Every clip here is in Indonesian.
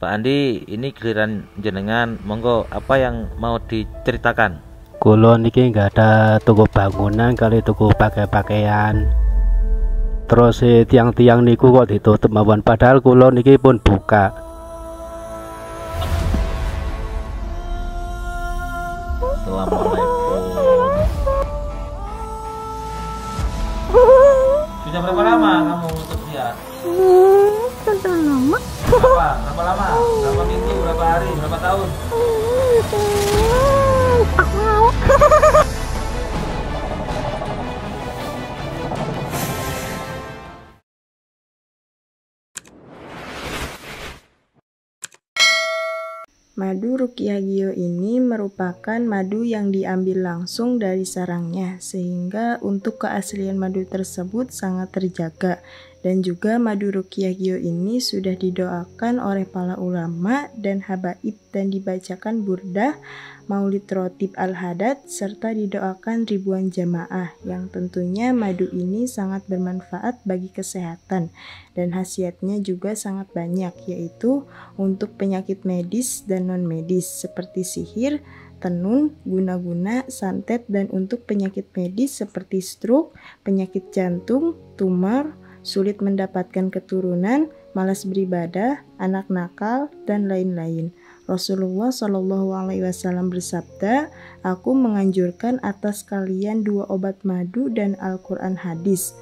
Pak Andi, ini giliran jenengan, monggo apa yang mau diceritakan? Kulo niki nggak ada toko bangunan kali toko pakaian. Terus tiang-tiang niku kok ditutup mawon, padahal kulo niki pun buka. Assalamualaikum. Sudah berapa lama kamu untuk lihat? Sudah lama. Berapa lama? Berapa minggu? Berapa hari? Berapa tahun? Aku mau. Madu Ruqyah Gio ini merupakan madu yang diambil langsung dari sarangnya, sehingga untuk keaslian madu tersebut sangat terjaga. Dan juga madu Ruqyah Gio ini sudah didoakan oleh para ulama dan habaib dan dibacakan burdah, maulid rotib al-hadad, serta didoakan ribuan jamaah, yang tentunya madu ini sangat bermanfaat bagi kesehatan dan khasiatnya juga sangat banyak, yaitu untuk penyakit medis dan non-medis seperti sihir, tenun, guna-guna, santet, dan untuk penyakit medis seperti stroke, penyakit jantung, tumor, sulit mendapatkan keturunan, malas beribadah, anak nakal, dan lain-lain. Rasulullah Shallallahu Alaihi Wasallam bersabda, "Aku menganjurkan atas kalian 2 obat madu dan Al-Quran hadis."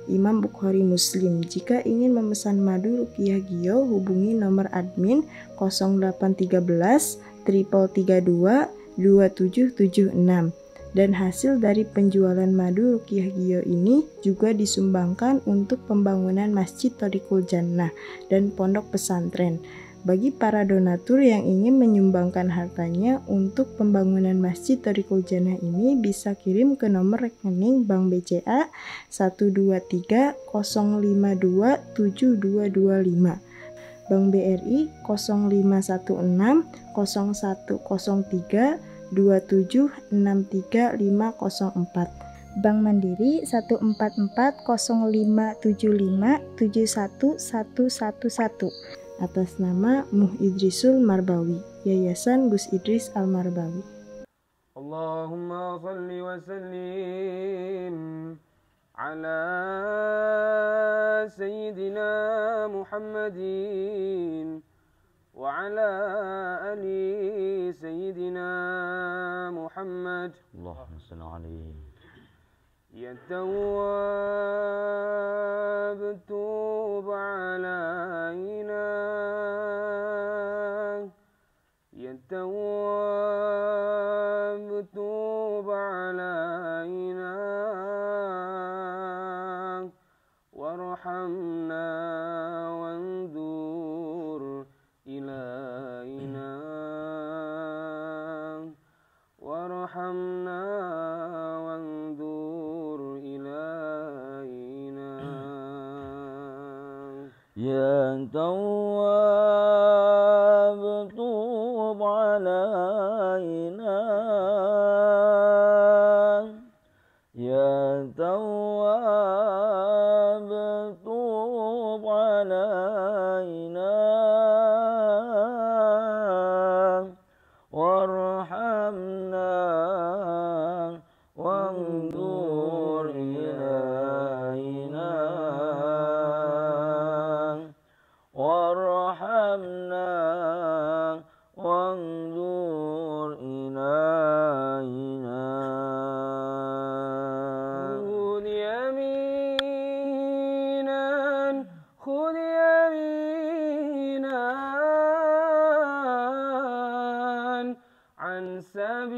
Imam Bukhari Muslim. Jika ingin memesan madu Ruqyah Gio, hubungi nomor admin 0813 332 2776. Dan hasil dari penjualan madu Ruqyah Gio ini juga disumbangkan untuk pembangunan Masjid Thoriqul Jannah dan pondok pesantren. Bagi para donatur yang ingin menyumbangkan hartanya untuk pembangunan Masjid Thoriqul Jannah ini bisa kirim ke nomor rekening Bank BCA 123 052 7225, Bank BRI 0516 0103 2763504, Bank Mandiri 1440575711111, atas nama Muh Idrisul Marbawi, Yayasan Gus Idris Al Marbawi. Allahumma salli wa sallim ala sayyidina Muhammadin wa ala ali sayyidina Muhammad. Allahumma shalli alaihi. Ya Tawwab tub alaina, Ya Tawwab tub alaina, warhamna wanzur ilaina, warhamna wanzur ilaina. Ya Tawwab tub alaina, Ya Tawwab tub alaina, warhamna wanzur ilaina, warhamna wanzur ilaina. Khudh yaminan, khudh yaminan, an sabilin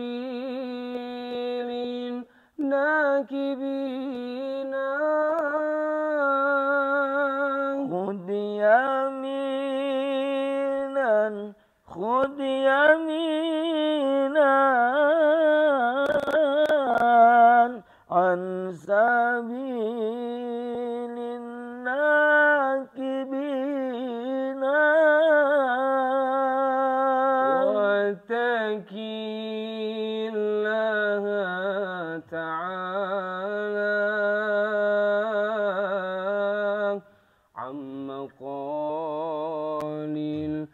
nakibina. Khudh yaminan, khudh yaminan, an sabilin nakibina. Wattaqillaha ta'ala amma qalil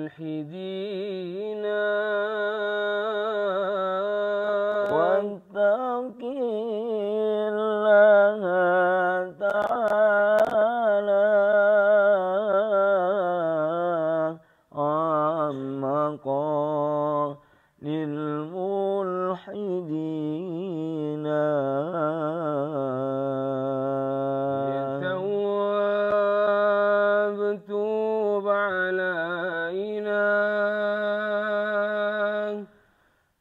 الملحدين واتق الله تعالى عما قال للملحدين يتوب توب علينا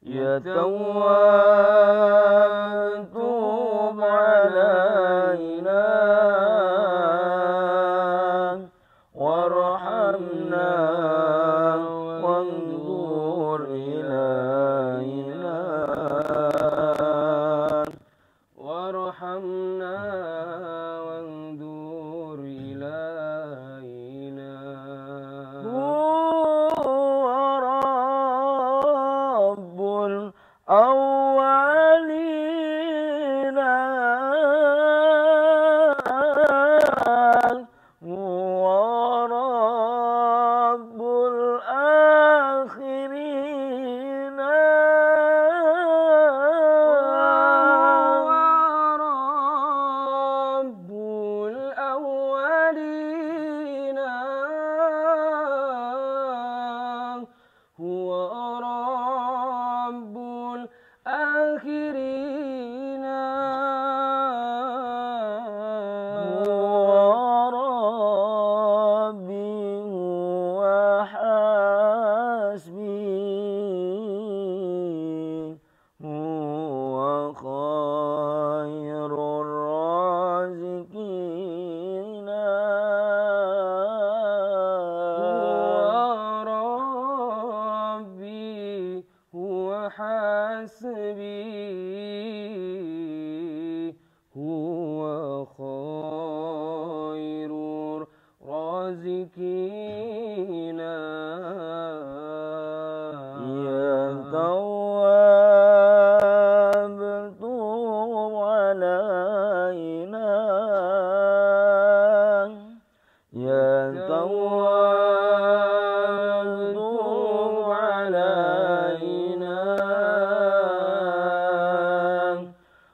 يتوب توب علينا وارحمنا وانظر إلينا وارحمنا وانظر إلينا هو رب الأولين هو رب الآخرين رب الأولين هو رب الآخرين هو ربي هو حسبي هو خير الرازقين هو ربي هو حسبي هو خير الرازقين يا تواب توب علينا يا تواب توب علينا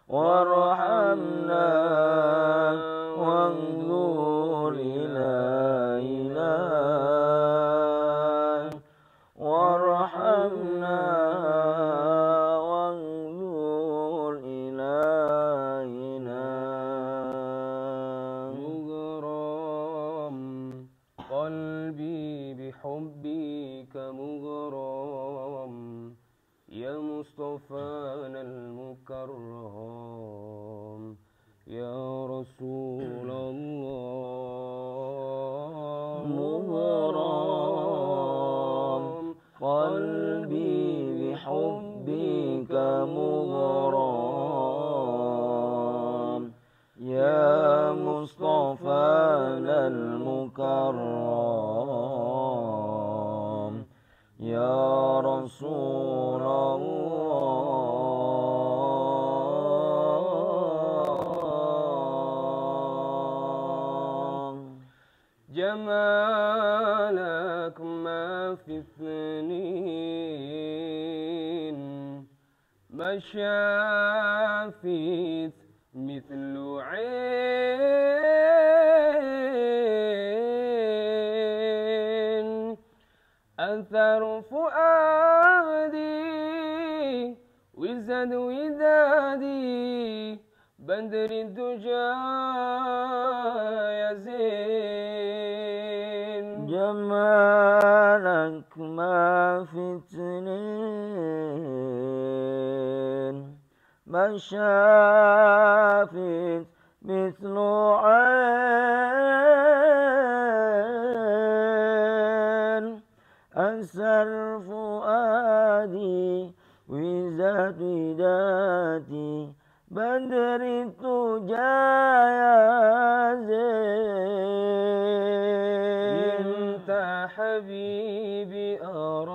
وارحمنا وانظر إلينا وارحمنا وانظر إلينا مغرم قلبي بحبك مغرم يا مصطفانا المكرم يا رسول الله مغرم قلبي بحبك مغرم يا مصطفانا المكرم يا رسول الله جمالك ما في اثنين ما شافت مثل عين أثر فؤادي وزاد ودادي بدر الدجى يا زين جمالك ما في اثنين ما شافت مثل عين أسر فؤادي وزاد ودادي بدر الدجى يا زين انت حبيبي أراك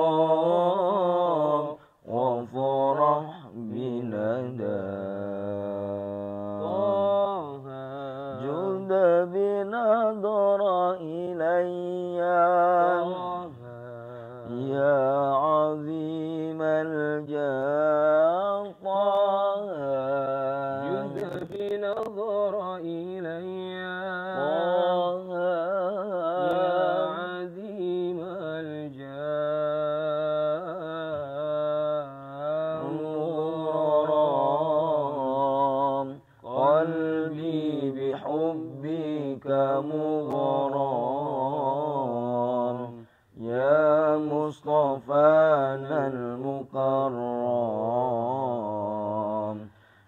والقاك وفرح بنداك طه جد بنظر نظر إلي يا عظيم الجاه طه جد بنظر إلي طه يا عظيم الجاه مغرم قلبي بحبك مغرم يا مصطفانا المكرم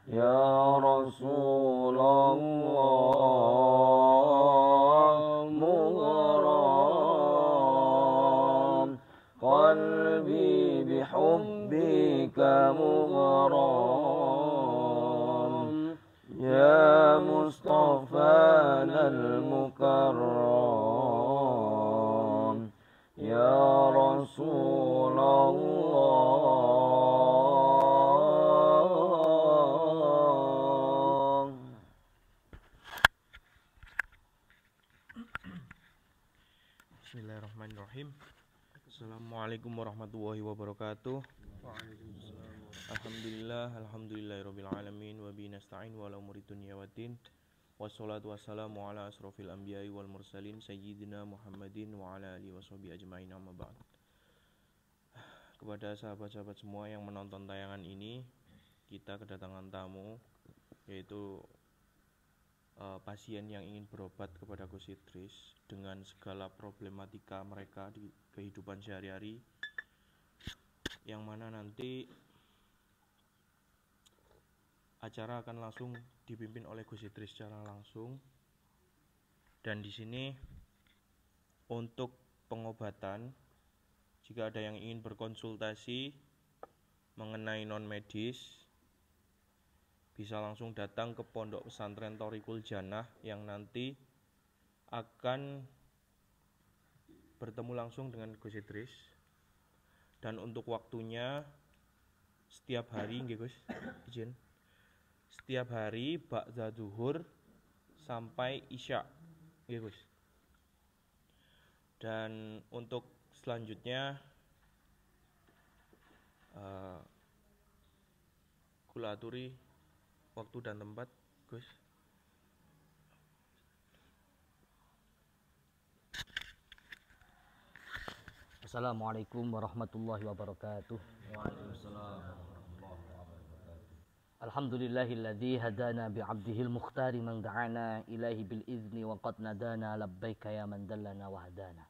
يا رسول الله مغرم قلبي بحبك مغرم يا مصطفانا المكرم يا رسول الله. Bismillahirrahmanirrahim. Assalamualaikum warahmatullahi wabarakatuh. Alhamdulillahirabbil alamin wa bihi nasta'in wa ala umuri dunya waddin. Wassalatu wassalamu ala asrofil anbiya'i wal mursalin sayyidina Muhammadin wa ala alihi washabihi ajmain, amma ba'd. Kepada sahabat-sahabat semua yang menonton tayangan ini, kita kedatangan tamu, yaitu pasien yang ingin berobat kepada Gus Idris dengan segala problematika mereka di kehidupan sehari-hari, yang mana nanti acara akan langsung dipimpin oleh Gus Idris secara langsung. Dan di sini untuk pengobatan, jika ada yang ingin berkonsultasi mengenai non medis, bisa langsung datang ke Pondok Pesantren Thoriqul Jannah yang nanti akan bertemu langsung dengan Gus Idris. Dan untuk waktunya setiap hari, nggih Gus, izin, setiap hari ba'da zuhur sampai isya, nggih Gus. Dan untuk selanjutnya kula aturi waktu dan tempat, Gus. Assalamualaikum warahmatullahi wabarakatuh. Alhamdulillahilladzi hadana bi'abdihil mukhtari man da'ana ilaihi bil izni wa qad nadana labbaika ya man dallana wa hadana.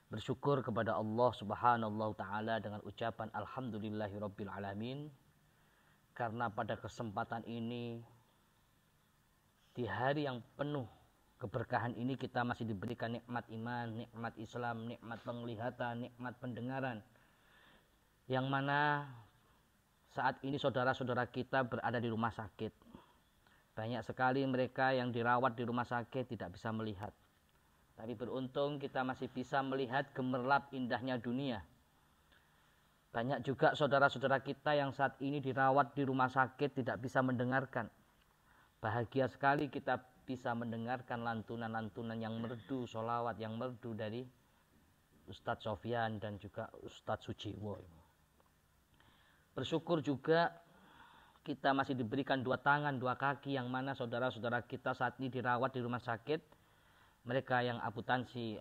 Bersyukur kepada Allah Subhanahu taala dengan ucapan alhamdulillahirabbil alamin, karena pada kesempatan ini, di hari yang penuh keberkahan ini, kita masih diberikan nikmat iman, nikmat Islam, nikmat penglihatan, nikmat pendengaran, yang mana saat ini saudara-saudara kita berada di rumah sakit. Banyak sekali mereka yang dirawat di rumah sakit tidak bisa melihat, tapi beruntung kita masih bisa melihat gemerlap indahnya dunia. Banyak juga saudara-saudara kita yang saat ini dirawat di rumah sakit tidak bisa mendengarkan. Bahagia sekali kita bisa mendengarkan lantunan-lantunan yang merdu, sholawat yang merdu dari Ustadz Sofyan dan juga Ustadz Sujiwo. Bersyukur juga kita masih diberikan dua tangan, dua kaki, yang mana saudara-saudara kita saat ini dirawat di rumah sakit. Mereka yang amputansi,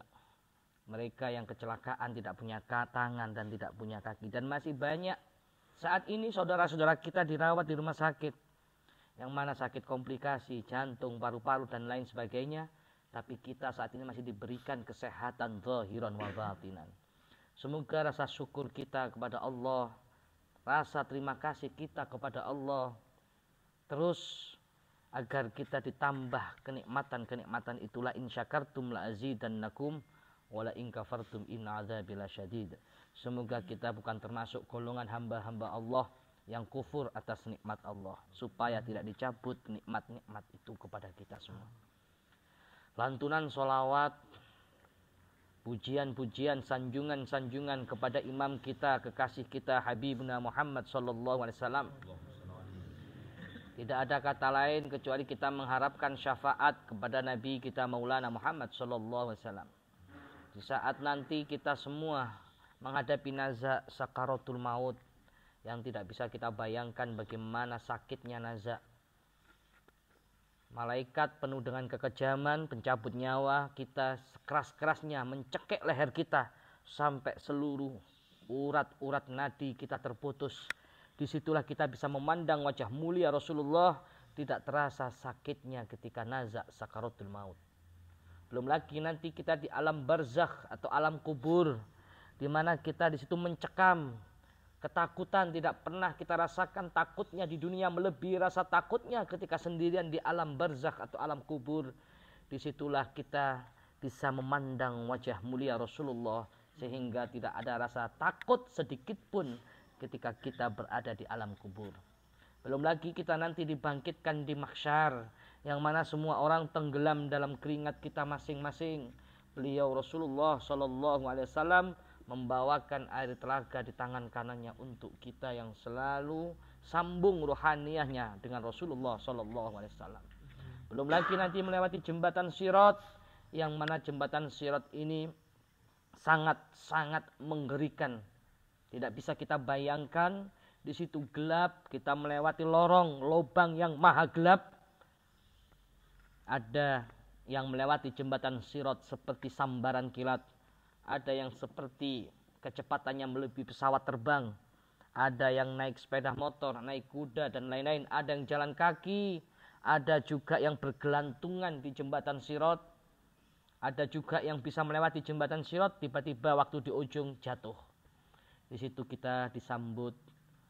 mereka yang kecelakaan tidak punya tangan dan tidak punya kaki. Dan masih banyak saat ini saudara-saudara kita dirawat di rumah sakit, yang mana sakit komplikasi, jantung, paru-paru dan lain sebagainya. Tapi kita saat ini masih diberikan kesehatan zahiran wa batinan. Semoga rasa syukur kita kepada Allah, rasa terima kasih kita kepada Allah, terus agar kita ditambah kenikmatan-kenikmatan itulah. In syakartum la azidannakum wala in kafartum inna adzabi lasyadid. Semoga kita bukan termasuk golongan hamba-hamba Allah yang kufur atas nikmat Allah, supaya tidak dicabut nikmat-nikmat itu kepada kita semua. Lantunan sholawat, pujian-pujian, sanjungan-sanjungan kepada imam kita, kekasih kita, Habibna Muhammad sallallahu alaihi wasallam, Tidak ada kata lain kecuali kita mengharapkan syafaat kepada Nabi kita Maulana Muhammad sallallahu alaihi wasallam. Di saat nanti kita semua menghadapi naza sakaratul maut yang tidak bisa kita bayangkan bagaimana sakitnya naza. Malaikat penuh dengan kekejaman, pencabut nyawa, kita sekeras-kerasnya mencekik leher kita sampai seluruh urat-urat nadi kita terputus. Disitulah kita bisa memandang wajah mulia Rasulullah, tidak terasa sakitnya ketika nazak sakaratul maut. Belum lagi nanti kita di alam barzakh atau alam kubur, di mana kita di situ mencekam. Ketakutan tidak pernah kita rasakan, takutnya di dunia melebihi rasa takutnya ketika sendirian di alam barzakh atau alam kubur. Disitulah kita bisa memandang wajah mulia Rasulullah sehingga tidak ada rasa takut sedikit pun ketika kita berada di alam kubur. Belum lagi kita nanti dibangkitkan di mahsyar, yang mana semua orang tenggelam dalam keringat kita masing-masing. Beliau Rasulullah sallallahu alaihi wasallam membawakan air telaga di tangan kanannya untuk kita yang selalu sambung rohaniahnya dengan Rasulullah sallallahu alaihi wasallam. Belum lagi nanti melewati jembatan Sirat, yang mana jembatan Sirat ini sangat-sangat mengerikan. Tidak bisa kita bayangkan, di situ gelap, kita melewati lubang yang maha gelap. Ada yang melewati jembatan Sirat seperti sambaran kilat. Ada yang seperti kecepatannya melebihi pesawat terbang. Ada yang naik sepeda motor, naik kuda dan lain-lain. Ada yang jalan kaki. Ada juga yang bergelantungan di jembatan Sirat. Ada juga yang bisa melewati jembatan Sirat, tiba-tiba waktu di ujung jatuh. Di situ kita disambut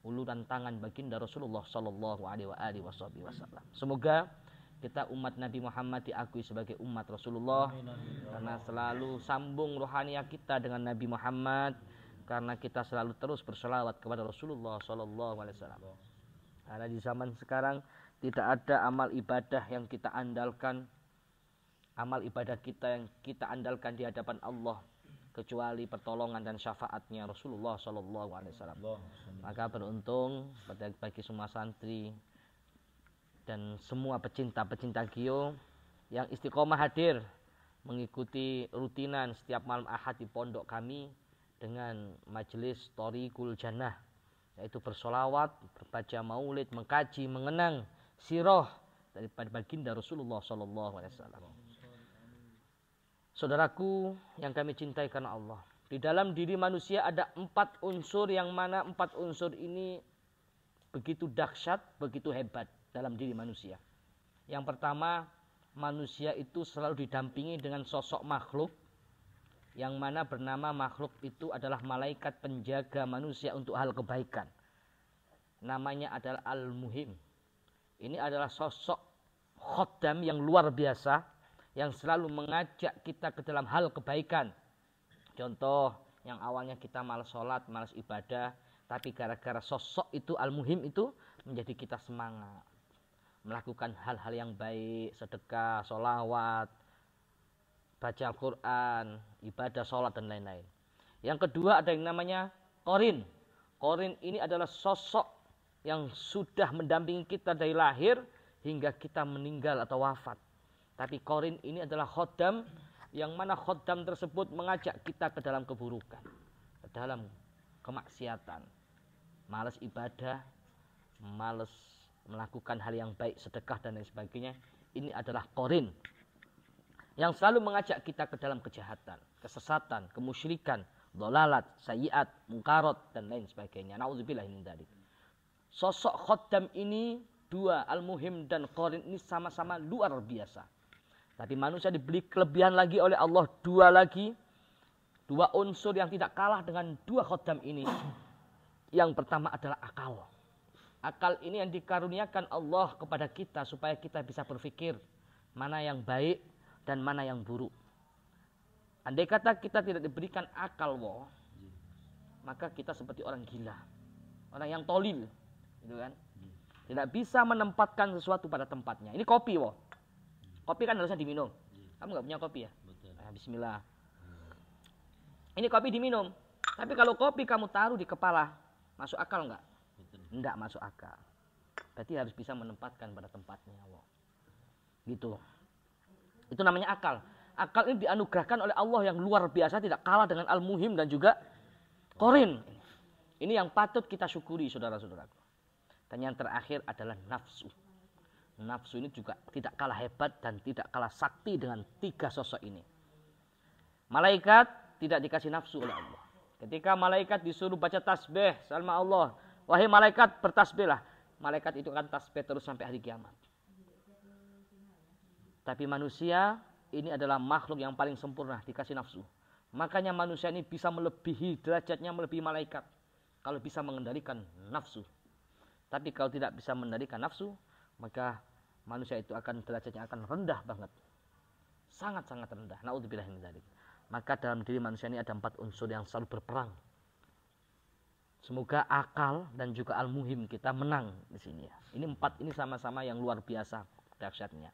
uluran tangan baginda Rasulullah sallallahu alaihi wasallam. Semoga kita umat Nabi Muhammad diakui sebagai umat Rasulullah, karena selalu sambung rohaniah kita dengan Nabi Muhammad, karena kita selalu terus berselawat kepada Rasulullah sallallahu alaihi wasallam. Karena di zaman sekarang tidak ada amal ibadah yang kita andalkan, amal ibadah kita yang kita andalkan di hadapan Allah kecuali pertolongan dan syafaatnya Rasulullah sallallahu alaihi wasallam. Maka beruntung bagi semua santri dan semua pecinta-pecinta Gio yang istiqomah hadir mengikuti rutinan setiap malam Ahad di pondok kami dengan majelis Thoriqul Jannah, yaitu bersolawat, berbaca maulid, mengkaji, mengenang sirah daripada baginda Rasulullah sallallahu alaihi wasallam. Saudaraku yang kami cintai karena Allah, di dalam diri manusia ada 4 unsur, yang mana 4 unsur ini begitu dahsyat, begitu hebat dalam diri manusia. Yang pertama, manusia itu selalu didampingi dengan sosok makhluk, yang mana bernama makhluk itu adalah malaikat penjaga manusia untuk hal kebaikan. Namanya adalah Al-Muhim. Ini adalah sosok khodam yang luar biasa, yang selalu mengajak kita ke dalam hal kebaikan. Contoh, yang awalnya kita malas sholat, malas ibadah, tapi gara-gara sosok itu Al-Muhim itu menjadi kita semangat melakukan hal-hal yang baik, sedekah, sholawat, baca Al-Quran, ibadah sholat dan lain-lain. Yang kedua ada yang namanya Qorin. Qorin ini adalah sosok yang sudah mendampingi kita dari lahir hingga kita meninggal atau wafat. Tapi Qorin ini adalah khodam, yang mana khodam tersebut mengajak kita ke dalam keburukan, ke dalam kemaksiatan, malas ibadah, malas melakukan hal yang baik, sedekah dan lain sebagainya. Ini adalah Qorin yang selalu mengajak kita ke dalam kejahatan, kesesatan, kemusyrikan, dhalalat, sayyiat, mungkarat dan lain sebagainya. Nauzubillah min dzalik. Sosok khodam ini dua, Al-Muhim dan Qorin ini sama-sama luar biasa. Tapi manusia diberi kelebihan lagi oleh Allah, dua unsur yang tidak kalah dengan dua khodam ini. Yang pertama adalah akal. Akal ini yang dikaruniakan Allah kepada kita supaya kita bisa berpikir mana yang baik dan mana yang buruk. Andai kata kita tidak diberikan akal, maka kita seperti orang gila, orang yang tolil, gitu kan? Tidak bisa menempatkan sesuatu pada tempatnya. Ini kopi, kopi kan harusnya diminum. Kamu nggak punya kopi ya? Nah, bismillah. Ini kopi diminum. Tapi kalau kopi kamu taruh di kepala, masuk akal nggak? Enggak masuk akal. Berarti harus bisa menempatkan pada tempatnya Allah. Gitu. Itu namanya akal. Akal ini dianugerahkan oleh Allah yang luar biasa, tidak kalah dengan Al-Muhim dan juga Qorin. Ini yang patut kita syukuri, saudara-saudaraku. Dan yang terakhir adalah nafsu. Nafsu ini juga tidak kalah hebat dan tidak kalah sakti dengan tiga sosok ini. Malaikat tidak dikasih nafsu oleh Allah. Ketika malaikat disuruh baca tasbih sama Allah, wahai malaikat bertasbihlah. Malaikat itu akan tasbih terus sampai hari kiamat. Tapi manusia ini adalah makhluk yang paling sempurna, dikasih nafsu. Makanya manusia ini bisa melebihi derajatnya, melebihi malaikat. Kalau bisa mengendalikan nafsu. Tapi kalau tidak bisa mengendalikan nafsu, maka manusia itu akan derajatnya akan rendah banget. Sangat-sangat rendah. Naudzubillah min dzalik. Maka dalam diri manusia ini ada 4 unsur yang selalu berperang. Semoga akal dan juga al-muhim kita menang di sini ya. Ini 4 ini sama-sama yang luar biasa dahsyatnya.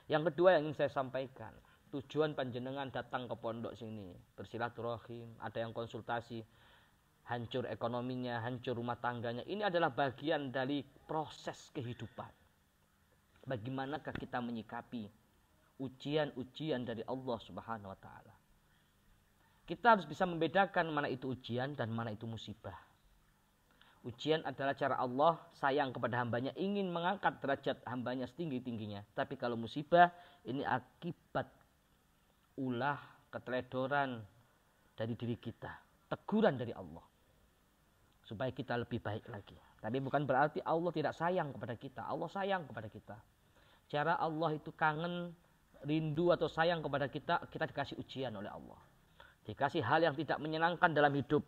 Yang kedua yang ingin saya sampaikan, tujuan panjenengan datang ke pondok sini, bersilaturahim, ada yang konsultasi, hancur ekonominya, hancur rumah tangganya. Ini adalah bagian dari proses kehidupan. Bagaimanakah kita menyikapi ujian-ujian dari Allah Subhanahu wa taala? Kita harus bisa membedakan mana itu ujian dan mana itu musibah. Ujian adalah cara Allah sayang kepada hambanya, ingin mengangkat derajat hambanya setinggi-tingginya. Tapi kalau musibah, ini akibat ulah, keteledoran dari diri kita. Teguran dari Allah. Supaya kita lebih baik lagi. Tapi bukan berarti Allah tidak sayang kepada kita. Allah sayang kepada kita. Cara Allah itu kangen, rindu atau sayang kepada kita, kita dikasih ujian oleh Allah. Dikasih hal yang tidak menyenangkan dalam hidup.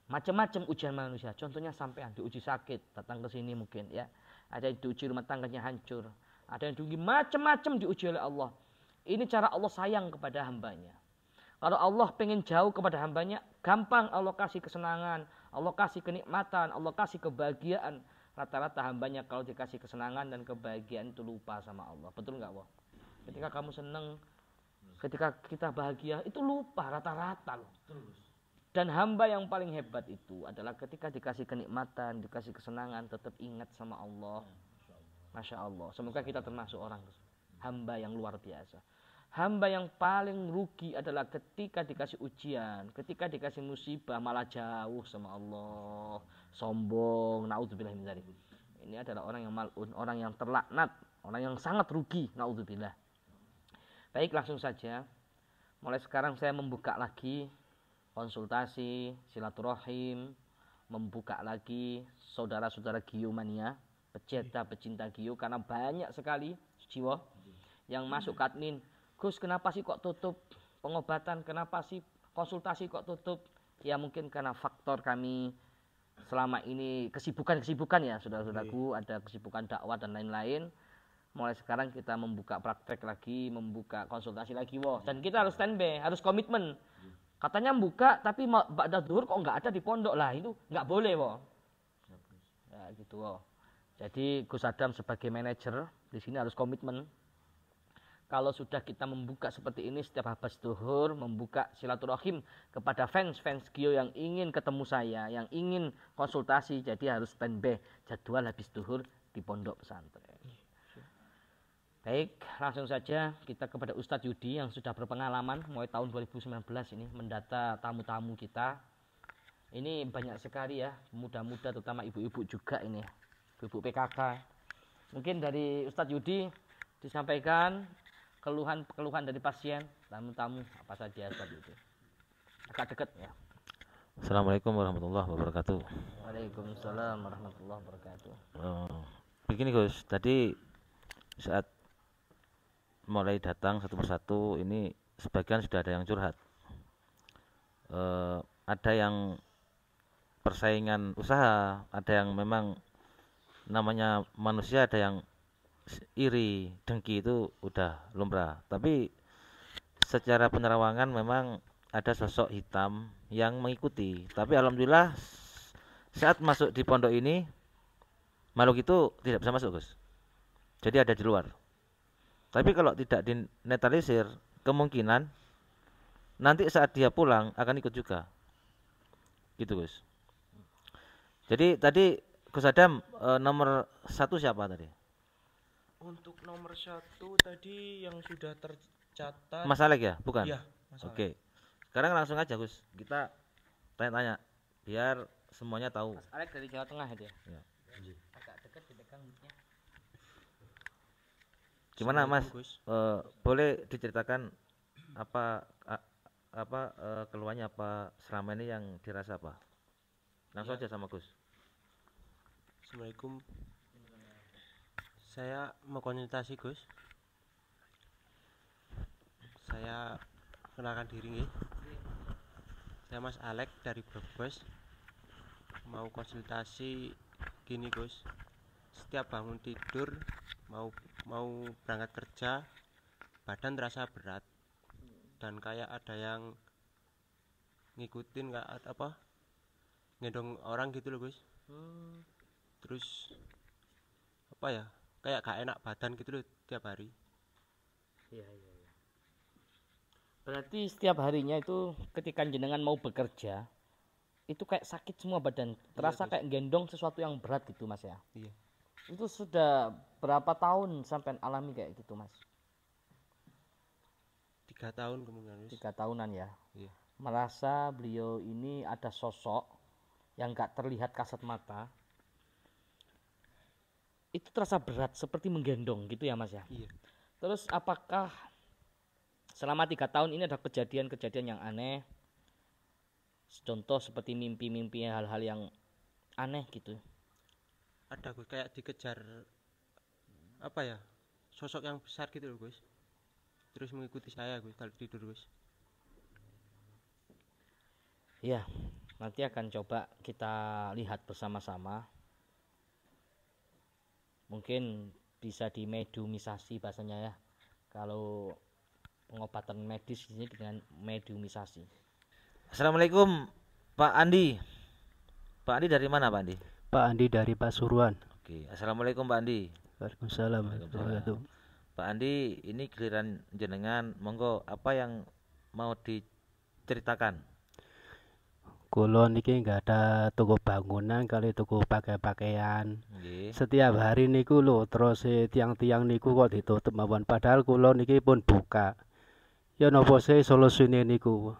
Macam-macam ujian manusia. Contohnya sampean diuji sakit, datang ke sini mungkin ya. Ada yang diuji rumah tangganya hancur. Ada yang diuji macam-macam diuji oleh Allah. Ini cara Allah sayang kepada hambanya. Kalau Allah pengen jauh kepada hambanya, gampang Allah kasih kesenangan, Allah kasih kenikmatan, Allah kasih kebahagiaan. Rata-rata hambanya kalau dikasih kesenangan dan kebahagiaan itu lupa sama Allah. Betul nggak, Wah? Ketika kamu senang, ketika kita bahagia, itu lupa rata-rata loh. Dan hamba yang paling hebat itu adalah ketika dikasih kenikmatan, dikasih kesenangan, tetap ingat sama Allah. Masya Allah. Semoga kita termasuk orang hamba yang luar biasa. Hamba yang paling rugi adalah ketika dikasih ujian, ketika dikasih musibah malah jauh sama Allah, sombong. Naudzubillah min dzalik. Ini adalah orang yang mal'un, orang yang terlaknat, orang yang sangat rugi. Naudzubillah. Baik, langsung saja. Mulai sekarang saya membuka lagi konsultasi, silaturahim, membuka lagi saudara-saudara Giyo Mania, pecinta Giyo, karena banyak sekali jiwa yang masuk ke admin. Gus, kenapa sih kok tutup pengobatan? Kenapa sih konsultasi kok tutup? Ya mungkin karena faktor kami selama ini kesibukan ya saudara-saudaraku, ada kesibukan dakwah dan lain-lain. Mulai sekarang kita membuka praktek lagi, membuka konsultasi lagi, dan kita harus standby, harus komitmen. Katanya buka, tapi ba'da zuhur kok nggak ada di pondok lah, itu nggak boleh, Ya gitu, Jadi Gus Adam sebagai manajer di sini harus komitmen. Kalau sudah kita membuka seperti ini setiap habis zuhur, membuka silaturahim kepada fans Giyo yang ingin ketemu saya, yang ingin konsultasi, jadi harus standby jadwal habis zuhur di pondok pesantren. Baik, langsung saja kita kepada Ustadz Yudi yang sudah berpengalaman mulai tahun 2019 ini mendata tamu-tamu kita. Ini banyak sekali ya, muda-muda terutama ibu-ibu juga ini, ibu PKK. Mungkin dari Ustadz Yudi disampaikan keluhan dari pasien, tamu-tamu apa saja Ustadz Yudi. Agak dekat ya. Assalamualaikum warahmatullahi wabarakatuh. Waalaikumsalam warahmatullahi wabarakatuh. Begini Gus, tadi saat mulai datang satu persatu ini sebagian sudah ada yang curhat, ada yang persaingan usaha, ada yang memang namanya manusia, ada yang iri, dengki, itu udah lumrah. Tapi secara penerawangan memang ada sosok hitam yang mengikuti. Tapi alhamdulillah saat masuk di pondok ini makhluk itu tidak bisa masuk Gus, jadi ada di luar. Tapi kalau tidak dinetralisir, kemungkinan nanti saat dia pulang akan ikut juga. Gitu Gus. Jadi tadi Gus Adam, nomor 1 siapa tadi? Untuk nomor 1 tadi yang sudah tercatat. Mas Alek ya, bukan? Iya, Mas Alek. Oke. Sekarang langsung aja Gus, kita tanya-tanya biar semuanya tahu. Mas Alek dari Jawa Tengah itu ya. Ya. Agak dekat dipegang mic-nya. Gimana Mas? Assalamualaikum, Gus. Boleh diceritakan apa keluhannya apa selama ini yang dirasa apa? Langsung aja sama Gus. Assalamualaikum. Saya mau konsultasi Gus. Saya kenalkan diri nih. Saya Mas Alek dari Brebes. Mau konsultasi gini Gus. Setiap bangun tidur mau berangkat kerja, badan terasa berat dan kayak ada yang ngikutin gendong orang gitu loh Gus. Terus apa ya, kayak gak enak badan gitu loh tiap hari. Iya. Berarti setiap harinya itu ketika jenengan mau bekerja itu kayak sakit semua badan, terasa kayak gendong sesuatu yang berat gitu Mas ya. Iya. Itu sudah berapa tahun sampai alami kayak gitu Mas? 3 tahun kemungkinan Gus. 3 tahunan ya. Iya. Merasa beliau ini ada sosok yang gak terlihat kasat mata. Itu terasa berat seperti menggendong gitu ya Mas ya. Iya. Terus apakah selama 3 tahun ini ada kejadian-kejadian yang aneh? Contoh seperti mimpi-mimpi hal-hal yang aneh gitu. Ada Gus, kayak dikejar apa ya, sosok yang besar gitu loh Gus. Terus mengikuti saya Gus kalau tidur Gus. Iya, nanti akan coba kita lihat bersama-sama. Mungkin bisa dimediumisasi bahasanya ya. Kalau pengobatan medis ini dengan mediumisasi. Assalamualaikum Pak Andi. Pak Andi dari mana Pak Andi? Pak Andi dari Pasuruan. Oke, Assalamualaikum Pak Andi. Waalaikumsalam. Waalaikumsalam. Pak Andi, ini giliran jenengan, monggo apa yang mau diceritakan? Kulo niki nggak ada toko bangunan kali toko pakaian. Nggih. Setiap hari niku lho terus tiang-tiang niku kok ditutup mawon padahal kulo niki pun buka. Ya napa sih solusine niku?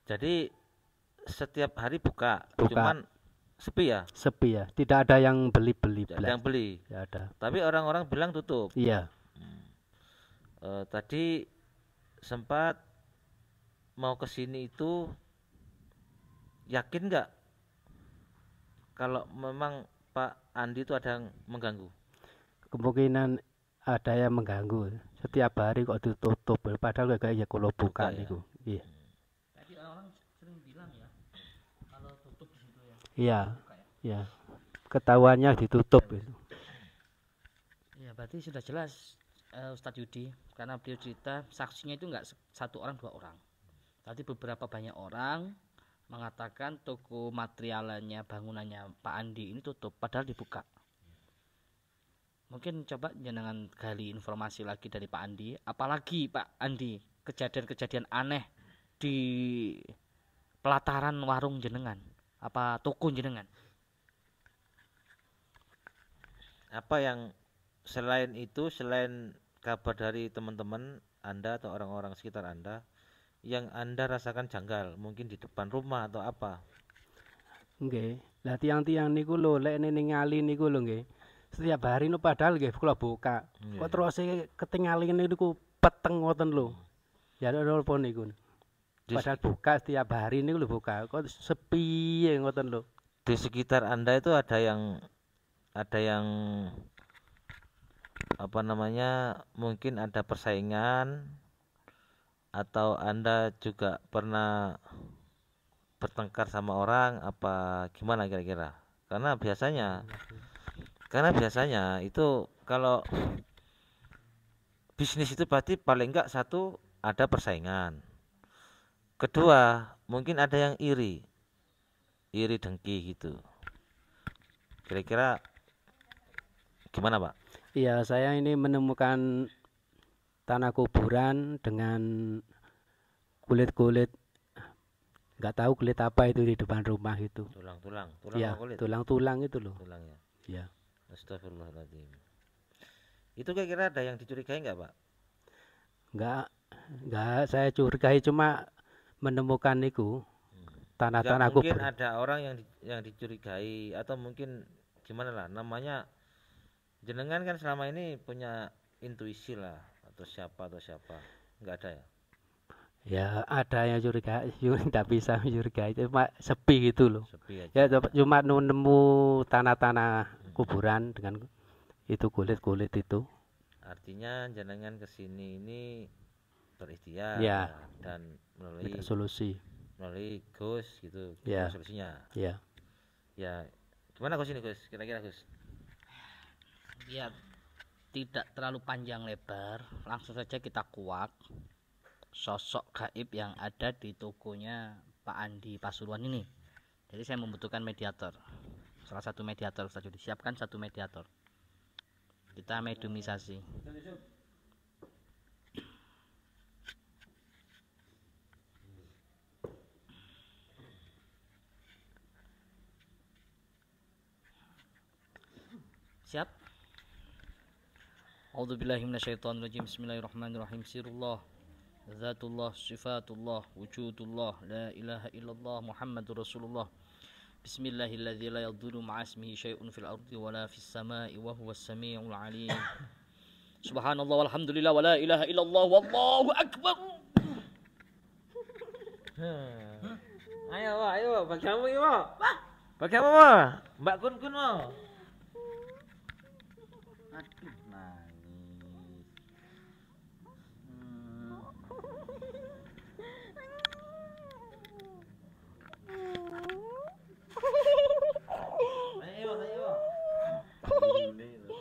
Jadi setiap hari buka. Buka. Cuman sepi ya? Sepi ya, tidak ada yang beli-beli. Tidak ada yang beli. Tidak ada. Tapi orang-orang bilang tutup. Iya. Tadi sempat mau ke sini itu yakin nggak kalau memang Pak Andi itu ada yang mengganggu? Kemungkinan ada yang mengganggu. Setiap hari kok ditutup padahal kayak ya kalau buka ya? niku. Iya. Tadi orang sering bilang ya kalau tutup di situ ya. Iya. Ya. Ketahuannya ditutup itu. Ya berarti sudah jelas Ustadz Yudi, karena beliau cerita saksinya itu enggak 1 orang 2 orang. Tadi beberapa banyak orang mengatakan toko materialnya bangunannya Pak Andi ini tutup padahal dibuka. Mungkin coba jangan gali informasi lagi dari Pak Andi, apalagi Pak Andi kejadian-kejadian aneh di pelataran warung jenengan apa toko jenengan. Apa yang selain itu, selain kabar dari teman-teman Anda atau orang-orang sekitar Anda yang Anda rasakan janggal, mungkin di depan rumah atau apa? Nggih. Lah tiang-tiang niku lho lek ningali niku lho nggih. Setiap hari nu padahal nggih kula buka. Kok terus ketingali niku peteng ngoten lho. Ya napa niku. Padahal buka setiap hari niku lho buka. Kok sepi ngoten lho. Di sekitar Anda itu ada yang apa namanya, mungkin ada persaingan atau Anda juga pernah bertengkar sama orang apa gimana kira-kira? Karena biasanya itu kalau bisnis itu berarti paling enggak satu ada persaingan. Kedua, mungkin ada yang iri dengki gitu. Kira-kira gimana Pak? Iya, saya ini menemukan tanah kuburan dengan kulit-kulit nggak tahu kulit apa itu di depan rumah itu. Tulang Ya, apa kulit? tulang-tulang itu loh. Tulang ya. Ya. Astagfirullahaladzim. Itu kira-kira ada yang dicurigai nggak, Pak? Nggak saya curigai, cuma menemukan itu tanah-tanah Mungkin kubur. ada orang yang dicurigai atau mungkin gimana lah namanya, jenengan kan selama ini punya intuisi lah atau siapa nggak ada ya? Ya ada yang curiga, tidak bisa mencurigai, cuma sepi gitu loh. Sepi Ya aja. cuma nemu tanah-tanah kuburan dengan itu kulit-kulit itu. Artinya jenengan kesini ini berikhtiar Ya. dan Minta solusi. melalui Gus gitu Ya. solusinya. Ya. Ya, gimana Gus ini Gus? Kira-kira Gus? Ya tidak terlalu panjang lebar, langsung saja kita kuak sosok gaib yang ada di tokonya Pak Andi Pasuruan ini. Jadi saya membutuhkan mediator, salah satu mediator saja, disiapkan satu mediator, kita mediumisasi. Siap? A'udzubillahi minasyaitonirrajim. Bismillahirrahmanirrahim. Sirullah, Zatullah, Sifatullah, Wujudullah, La ilaha illallah, Muhammadur Rasulullah. Bismillahilladzi la yadurru ma'asmihi syai'un fil ardi wala fis sama'i wa huwas samiul alim. Subhanallah walhamdulillah wa la ilaha illallah wallahu akbar. Ayo, bagi kamu ini, Pak. Bagi kamu, Pak. Mbak Kun mau. Aduh, nangis. Ayo. Assalamualaikum.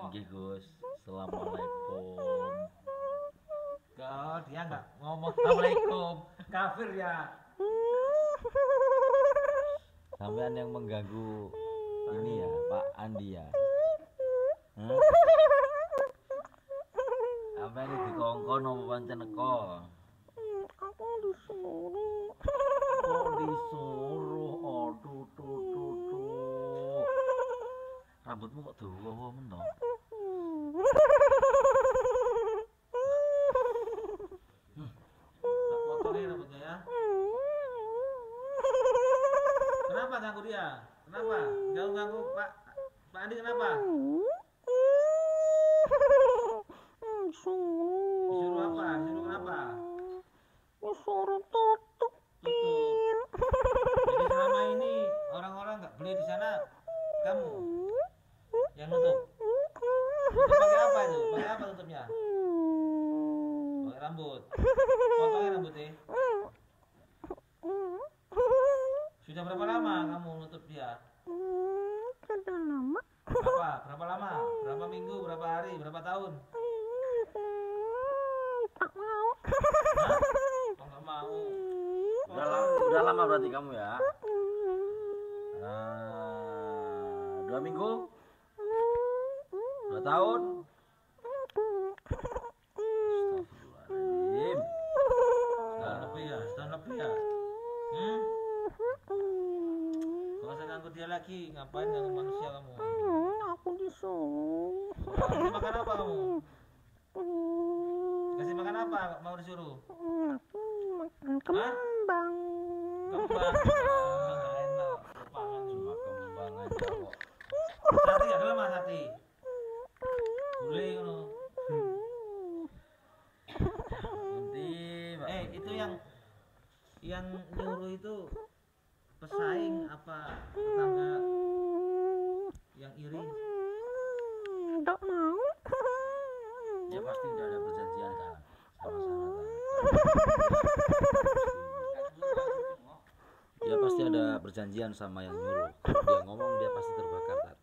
Nggih, Gus. Assalamualaikum. Dia nggak ngomong assalamualaikum, kafir ya. Sampean yang mengganggu ini ya, Pak Andi ya. Apa ini dikongkon apa pancen neko? Aku disuruh. Kok disuruh? Aduh, tuh. Rambutmu kok dawa men to? Potongin rambutnya ya. Kenapa ganggu dia? Kenapa? Ganggu Pak Andi kenapa? Disuruh apa? Disuruh kenapa? Disuruh tutup. Jadi selama ini orang-orang nggak beli di sana, kamu yang nutup. Tutup pakai apa itu? Pakai apa tutupnya? Pakai rambut. Potongin rambutnya. Sudah berapa lama kamu nutup dia? Sudah lama. Berapa lama? Berapa minggu? Berapa hari? Berapa tahun? Tak mau. Hah? Kok nggak mau? Udah lama berarti kamu ya? 2 minggu? 2 tahun? Astagfirullahaladzim. Setahun lebih ya? Gak usah ganggu dia lagi, ngapain ganggu manusia kamu? Aku disuruh. Kasih makan apa kamu? Kasih makan apa mau disuruh? Aku makan kembang. Kembang. Nggak enak. Pangan Cuma kembang aja kok. Sati gak gelem Mas Sati? Boleh ngono. Nanti Itu yang nyuruh itu pesaing apa tetangga yang iri? Tidak mau. ya pasti udah ada perjanjian kan sama dia pasti ada perjanjian sama yang nyuruh. Kalau dia ngomong dia pasti terbakar Tat.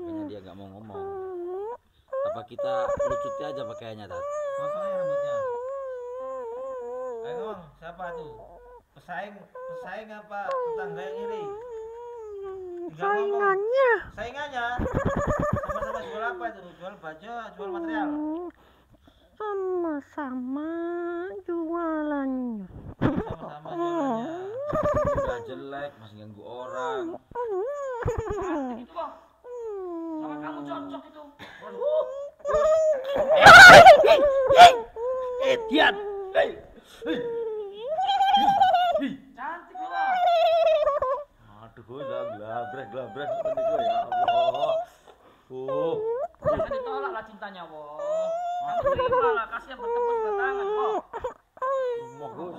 Makanya dia nggak mau ngomong. Apa kita lucuti aja pakaiannya Tat? Potongnya rambutnya. Ayo ngomong, siapa tuh? Pesaing apa tetangga yang iri? Tinggal ngomong. Saingannya. Saingannya. Sama-sama jual apa itu? Jual baja, jual material. sama-sama jualannya. Sama-sama jualannya. Udah jelek, masih ganggu orang. Itu kok. Sama kamu cocok itu. Dian. Cantik loh. Aduh, gue glabrak seperti gue ya Allah. Jangan ditolak lah cintanya, wo. Kamu terima lah, kasih yang bertepuk sebelah tangan, wo. Mau Gus.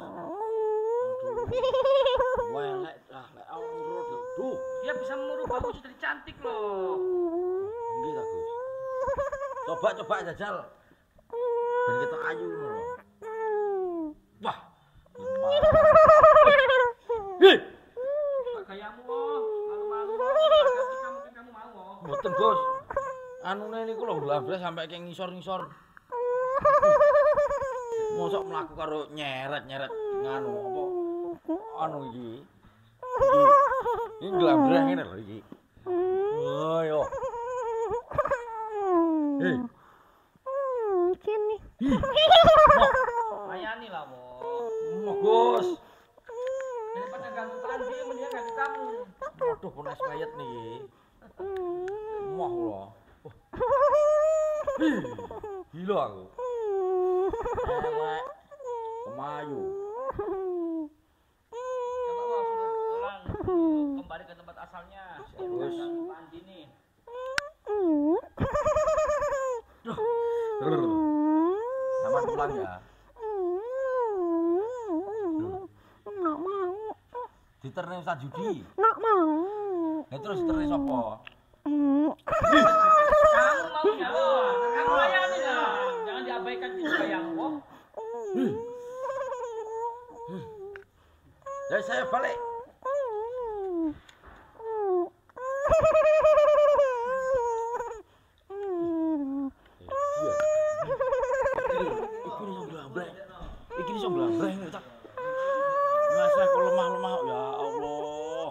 Welek dah, lek urut. Duh, Dia bisa merubah wujud jadi cantik loh. nggih ta Gus. Coba jajal. Ben kita ayu ngono lho. Wah. Gayamu, wo. Malu-malu. Ganti kamu kan kamu mau, wo. Mboten Gus. Anune niku lho glabrak sampai ke ngisor-ngisor. Mosok mlaku karo nyeret-nyeret nganu apa? Anu iki. Iki glabrak ngene lho iki. Oh yo. Hei. Sini. Layani lah, wo. Mau Gus. Daripada ganti Andi, mendingan ganti kamu. Aduh punas mayat nih. Wah lho. Gila aku. Elek. Kemayu. Coba wo, sudah pulang. Kembali ke tempat asalnya. Terus. Ganti Pak Andi nih. Selamat pulang ya. Nggak mau. Diterne Ustaz Judi. Nggak mau. Terus diterne sapa? Kamu mau jawab, kamu layani lah. Jangan diabaikan gitu sayang, wo. Ya saya balik. Iki iso glabrak ini tak. Masa kok lemah-lemah ya Allah.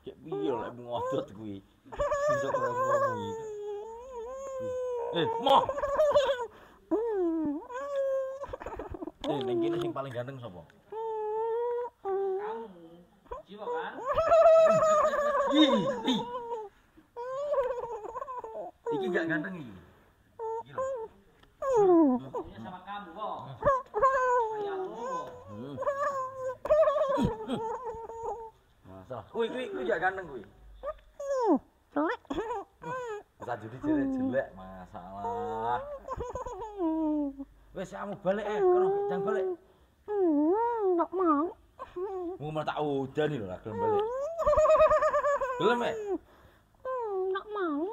Kayak piye lek ngodot kuwi. Bisa ngomong iki. Mo. Ning kene sing paling ganteng sapa? Kamu. Jiwa kan? Ih. Iki gak ganteng iki. Iki lho. Punya sama kamu, wo. Sayangmu, wo. Masalah. Kuwi gak ganteng kuwi. Jelek. Ustaz Judi jelek masalah. Wes kamu balik kono jangan balik. Nggak mau. Mau malah tak udan lho ra gelem balik. Gelem Nggak mau.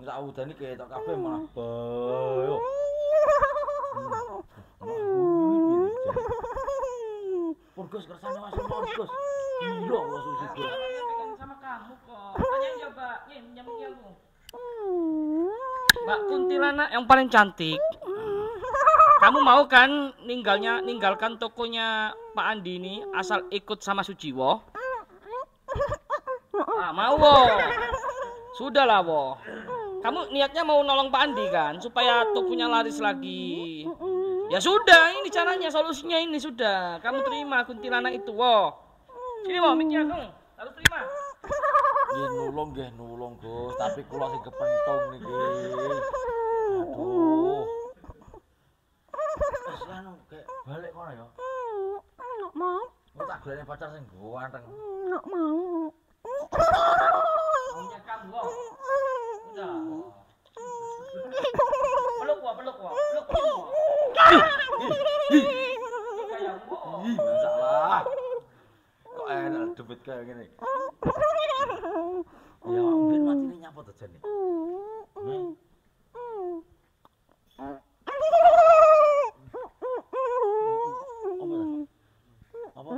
tak udan iki ketok kabeh malah boyo. Purgus kersane Mas Purgus. Gila Mas Susi. Pegang sama kamu kok. Tanyain coba, nyamuk aku. Mbak Kuntilanak yang paling cantik. Kamu mau kan ninggalkan tokonya Pak Andi ini asal ikut sama Suciwo? Ah, mau, wo. Sudahlah, wo. Kamu niatnya mau nolong Pak Andi kan supaya tokonya laris lagi. Ya sudah, ini caranya, solusinya ini sudah. Kamu terima kuntilanak itu, wo. Sini, wo, miknya aku. Harus terima. Nggih nulung Gus, tapi kula sing kepentung niki. Aduh. Wis anu kayak balik kono ya. Nggak mau. Tak golek pacar sing ganteng. Nggak mau. Maunya kamu, wo. Udah, wo. Peluk, wo, peluk, wo. Peluk, wo. Kayak wo. Ih, masalah. Kok enak debet kayak gini. Ya, mungkin matine nyapa to jane. Apa?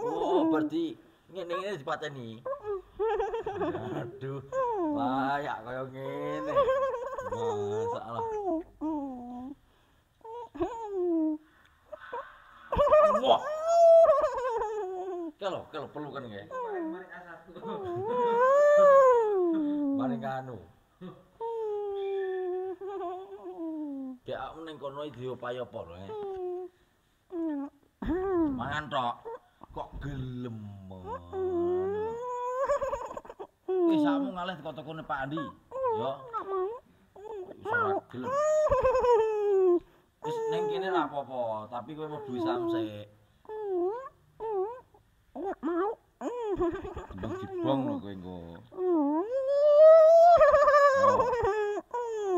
Oh, berarti ngene dipateni. Aduh, layak kaya ngene. Masalah. Wah. Kalau pelukan nggih. Maringan kono iki diupayi apa lho? Mangan tok. Kok gelem. Wis sakmu ngalih teko tokone Pak Andi. Yo. Iso ora gelem. Wis ning kene ra apa-apa, tapi kowe mlebu samsik. Enggak mau. Dibong lho kowe engko.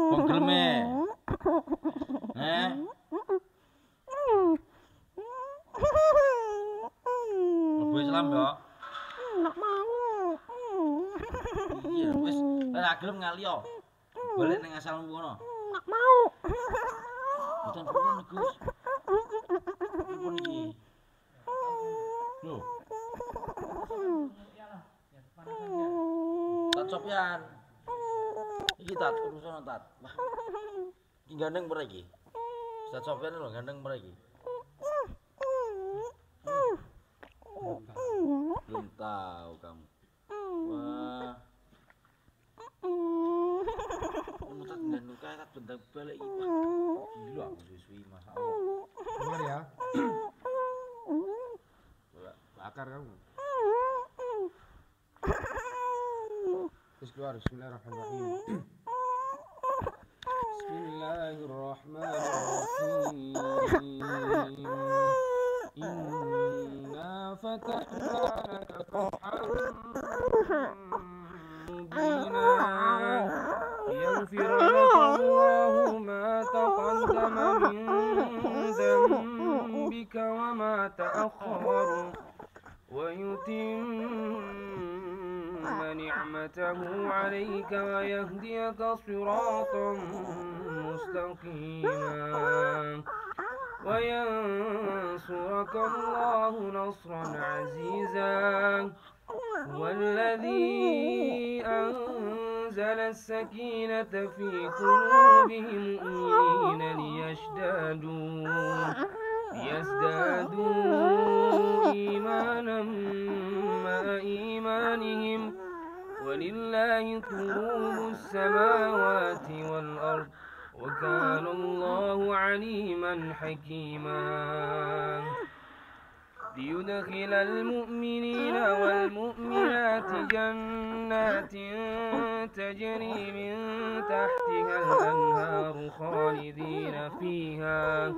Bong gelem e. Mlebu Islam yo. Enggak mau. Iya, wis ora gelem ngali yo. Balik ning asalmu kono. Enggak mau. Boten purun, Gus. Pripun iki? Lho. Tat Sopyan. Iki tat urusan tat. Wah. Iki gandeng ora iki? Tat Sopyan lho gandeng ora iki? Belum tahu kamu. Wah. Tat gandeng kae tat bentak balik iki. Gila aku suwi masalah. Keluar ya. Bakar kamu. Terus keluar. Bismillahirrahmanirrahim. Bismillahirrahmanirrahim. Inna fatahna laka fathan mubina liyaghfira laka Allahu ma taqaddama min dhanbika wa ma ta'akhkhara ويتم نعمته عليك ويهديك صراطا مستقيما وينصرك الله نصرا عزيزا هو الذي أنزل السكينة في قلوب المؤمنين ليزدادوا إيمانا مع إيمانهم ولله قلوب السماوات والأرض وكان الله عليما حكيما ليدخل المؤمنين والمؤمنات جنات تجري من تحتها الأنهار خالدين فيها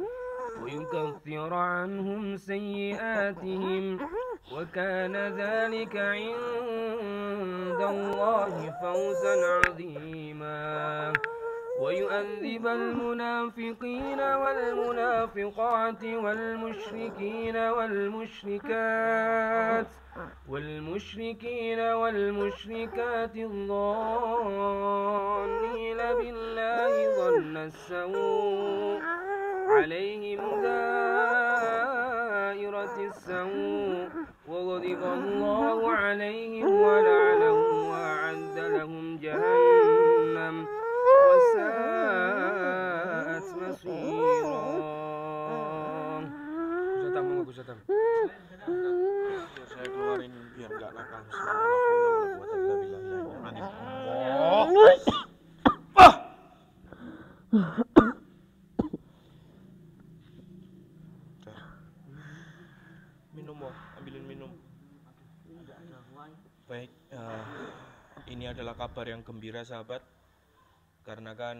ويكفر عنهم سيئاتهم وكان ذلك عند الله فوزا عظيما ويؤذب المنافقين والمنافقات والمشركين والمشركات الظانين بالله ظن السوء عليهم دائرة السوء وغضب الله عليهم ولعنهم وأعد لهم جهنم وساءت مصيرا. Saya keluarin biar nggak nakal. Minum, ambilin minum. Baik, ini adalah kabar yang gembira sahabat, karena kan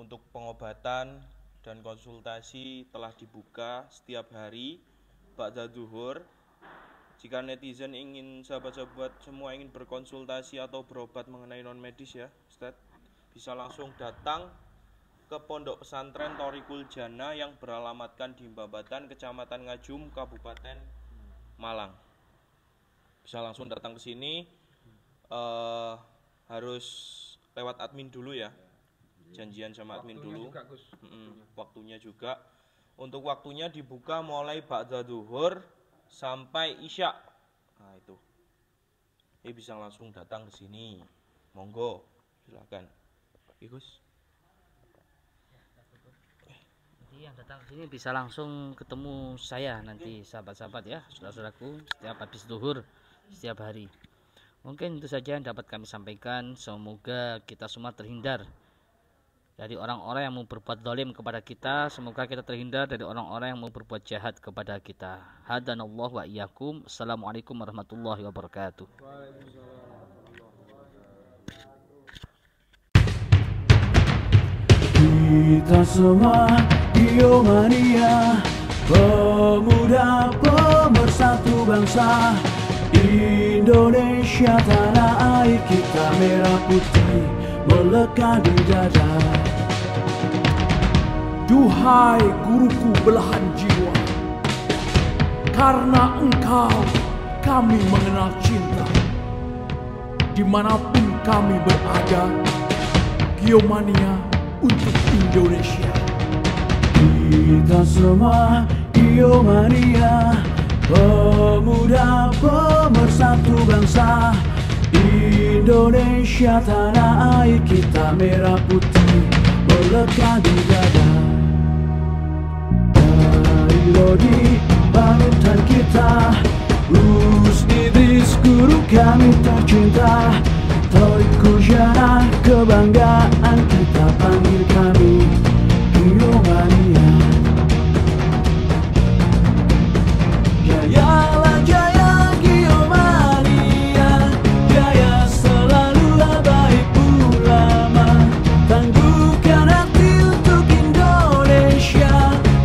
untuk pengobatan dan konsultasi telah dibuka setiap hari ba'da zuhur. Jika netizen ingin, sahabat-sahabat semua ingin berkonsultasi atau berobat mengenai non medis ya Ustadz, bisa langsung datang ke Pondok Pesantren Thoriqul Jannah yang beralamatkan di Babatan, Kecamatan Ngajum, Kabupaten Malang. Bisa langsung datang ke sini, harus lewat admin dulu ya, janjian sama admin dulu. Waktunya juga, untuk waktunya dibuka mulai ba'da zuhur sampai isya. Nah itu, bisa langsung datang ke sini, monggo silakan. Gus. Yang datang ke sini bisa langsung ketemu saya nanti sahabat-sahabat ya, saudara-saudaraku, setiap habis zuhur setiap hari. Mungkin itu saja yang dapat kami sampaikan. Semoga kita semua terhindar Dari orang-orang yang mau berbuat zalim kepada kita, semoga kita terhindar dari orang-orang yang mau berbuat jahat kepada kita. Hadanallahu wa iyyakum. Assalamualaikum warahmatullahi wabarakatuh. Kita semua Biomania, pemuda pemersatu bangsa. Indonesia tanah air kita, merah putih melekat di dada. Duhai guruku belahan jiwa, karena engkau kami mengenal cinta. Dimanapun kami berada, Biomania untuk Indonesia. Kita semua Biomania, pemuda pemersatu bangsa. Indonesia tanah air kita, merah putih melekat di dada. Dari Lodi panutan kita, Gus Idris guru kami tercinta. Torik Kujana kebanggaan kita, panggil kami Biomania. Jayalah jaya Biomania, jaya selalu baik ulama. Tangguhkan hati untuk Indonesia,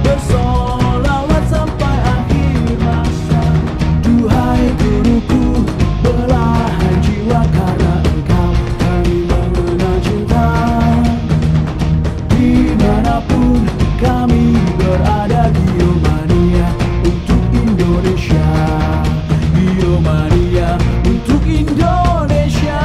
bersolawat sampai akhir masa. Duhai guruku belahan jiwa, karena engkau kami mengenal cinta. Dimanapun kami berada, Biomania untuk Indonesia. Biomania untuk Indonesia.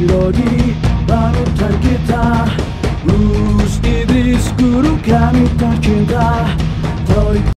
Lodi panutan kita, Gus Idris guru kami tercinta.